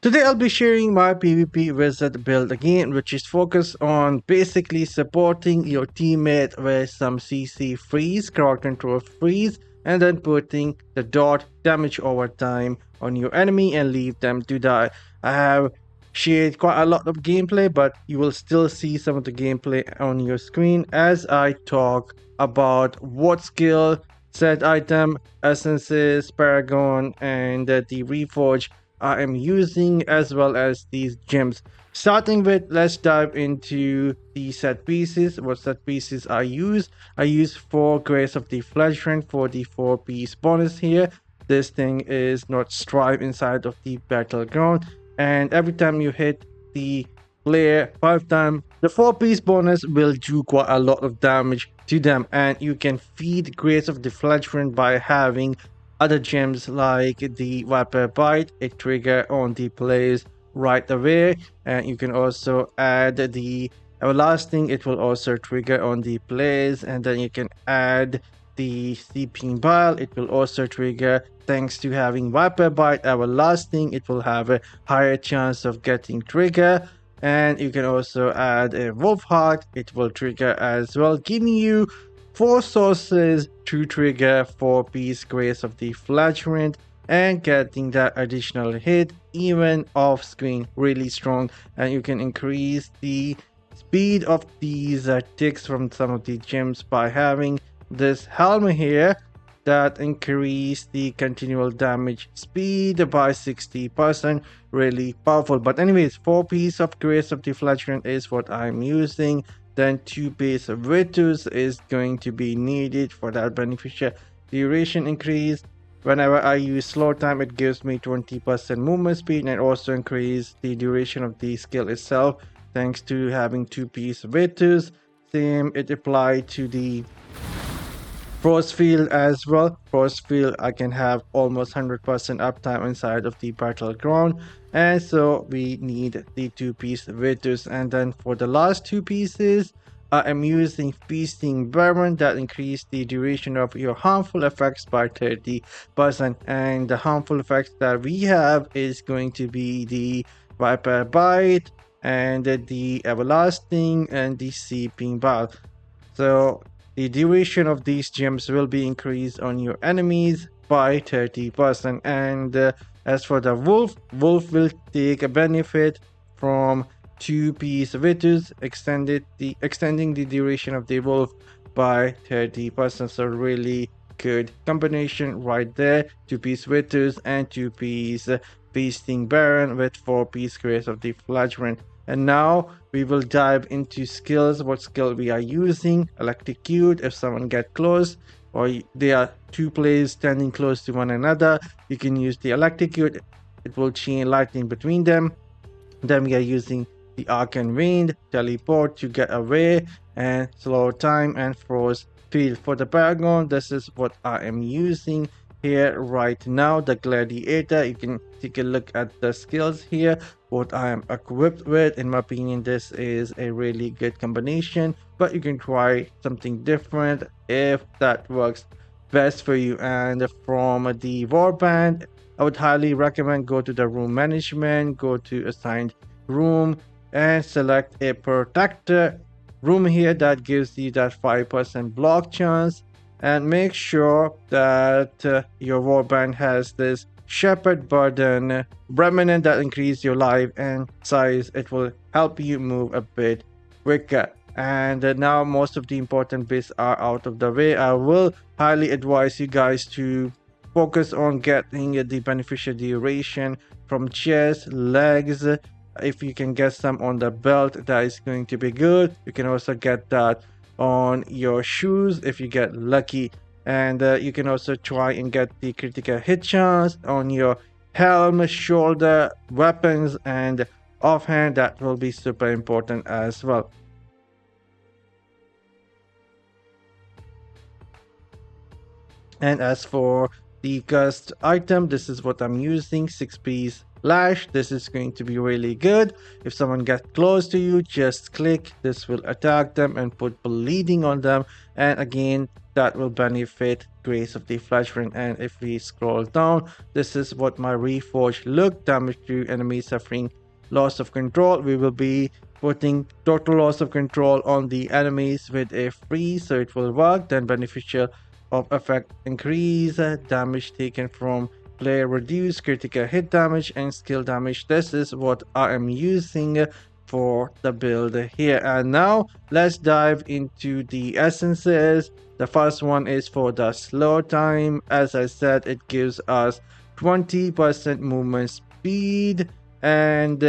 Today I'll be sharing my PvP wizard build again, which is focused on basically supporting your teammate with some CC freeze, crowd control freeze, and then putting the dot damage over time on your enemy and leave them to die. I have shared quite a lot of gameplay, but you will still see some of the gameplay on your screen as I talk about what skill, set item, essences, Paragon, and the Reforge I am using, as well as these gems. Starting with, let's dive into the set pieces. What set pieces I use? I use 4 Grace of the Fledgling for the 4-piece bonus here. This thing is not strive inside of the battleground, and every time you hit the player 5 times, the 4-piece bonus will do quite a lot of damage to them, and you can feed Grace of the Fledgling by having other gems like the Viper Bite. It trigger on the players right away, and you can also add the Everlasting. It will also trigger on the players, and then you can add the Sleeping Bile. It will also trigger thanks to having Viper Bite Everlasting. It will have a higher chance of getting trigger, and you can also add a Wolf Heart. It will trigger as well, giving you 4 sources to trigger 4-piece Grace of the Fledgling and getting that additional hit even off screen really strong. And you can increase the speed of these ticks from some of the gems by having this helmet here that increase the continual damage speed by 60%. Really powerful. But anyways, 4-piece of Grace of the Fledgling is what I'm using. Then 2-piece of Virtus is going to be needed for that beneficial duration increase. Whenever I use slow time, it gives me 20% movement speed and also increase the duration of the skill itself thanks to having 2-piece Virtus. Same it applied to the Frost Field as well. Frost Field, I can have almost 100% uptime inside of the battleground, and so we need the 2-piece Virtus. And then for the last 2 pieces, I am using Feasting Baron that increase the duration of your harmful effects by 30%. And the harmful effects that we have is going to be the Viper Bite and the Everlasting and the Sleeping Bile. So the duration of these gems will be increased on your enemies by 30%. And as for the Wolf will take a benefit from 2-piece Virtus, extending the duration of the Wolf by 30%. So really good combination right there. 2-piece Virtus and 2-piece Feasting Baron with 4-piece Grace of the Fledgling. And now we will dive into skills, what skill we are using. Electrocute, if someone get close or there are 2 players standing close to one another, you can use the Electrocute. It will chain lightning between them. Then we are using the Arcane Wind, Teleport to get away, and Slow Time and Frost Field. For the Paragon, this is what I am using here right now, the Gladiator. You can take a look at the skills here, what I am equipped with. In my opinion, this is a really good combination, but you can try something different if that works best for you. And from the Warband, I would highly recommend go to the room management, go to assigned room and select a protector room here that gives you that 5% block chance, and make sure that your warband has this Shepherd Burden Remnant that increase your life and size. It will help you move a bit quicker. And now most of the important bits are out of the way. I will highly advise you guys to focus on getting the beneficial duration from chest, legs. If you can get some on the belt, that is going to be good. You can also get that on your shoes if you get lucky, and you can also try and get the critical hit chance on your helm, shoulder, weapons, and offhand. That will be super important as well. And as for the cursed item, this is what I'm using, 6-piece Lash. This is going to be really good. If someone gets close to you, just click. This will attack them and put bleeding on them. And again, that will benefit Grace of the Fleshwind. And if we scroll down, this is what my Reforge look. Damage to enemies suffering loss of control. We will be putting total loss of control on the enemies with a freeze, so it will work. Then beneficial of effect increase, damage taken from player reduce, critical hit damage, and skill damage. This is what I am using for the build here. And now let's dive into the essences. The first one is for the slow time. As I said, it gives us 20% movement speed, and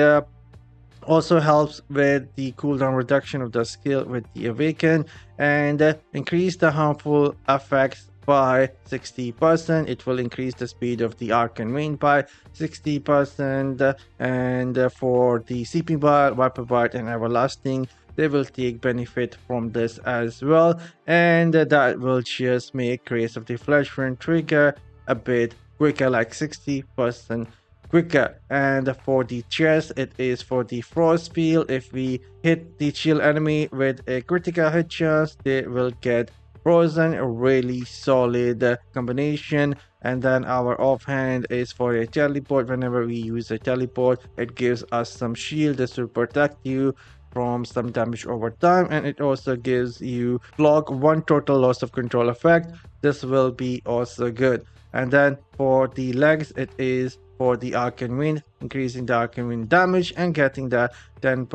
also helps with the cooldown reduction of the skill with the awaken, and increase the harmful effects by 60%. It will increase the speed of the arcane wind by 60%, and for the CP bar, Viper Bite, and Everlasting, they will take benefit from this as well, and that will just make Grace of the Fleshwind trigger a bit quicker, like 60% quicker. And for the chest, it is for the frost field. If we hit the chill enemy with a critical hit chance, they will get frozen. A really solid combination. And then our offhand is for a teleport. Whenever we use a teleport, it gives us some shield. This will protect you from some damage over time, and it also gives you block 1 total loss of control effect. This will be also good. And then for the legs, it is for the arcane wind, increasing the arcane wind damage and getting the 10%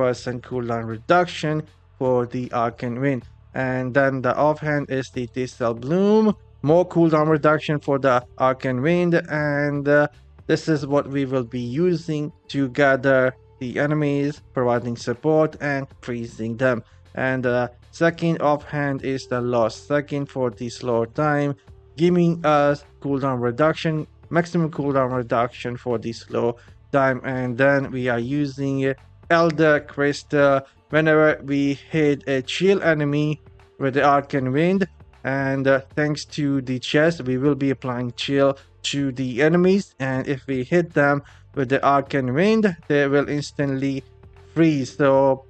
cooldown reduction for the arcane wind. And then the offhand is the Tistel Bloom, more cooldown reduction for the arcane wind, and this is what we will be using to gather the enemies, providing support and freezing them. And the second offhand is the Lost Second for the slow time, giving us cooldown reduction, maximum cooldown reduction for the slow time. And then we are using Elder Crystal whenever we hit a chill enemy with the arcane wind, and thanks to the chest we will be applying chill to the enemies, and if we hit them with the arcane wind, they will instantly freeze. So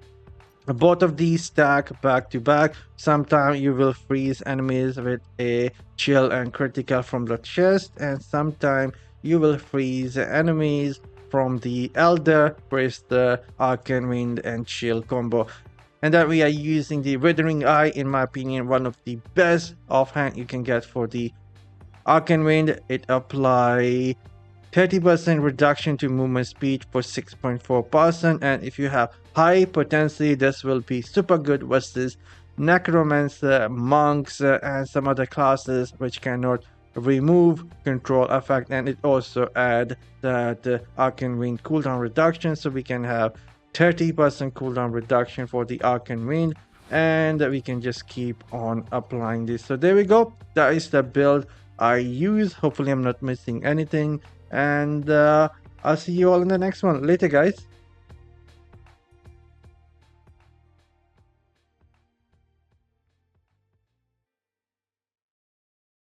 both of these stack back to back. Sometimes you will freeze enemies with a chill and critical from the chest, and sometimes you will freeze enemies from the Elder with the arcane wind and chill combo. And that we are using the Withering Eye, in my opinion, one of the best offhand you can get for the arcane wind. It apply 30% reduction to movement speed for 6.4%, and if you have high potency, this will be super good versus necromancer, monks, and some other classes which cannot remove control effect. And it also add that arcane wind cooldown reduction, so we can have 30% cooldown reduction for the arcane wind, and we can just keep on applying this. So there we go, that is the build I use. Hopefully I'm not missing anything, and I'll see you all in the next one. Later, guys.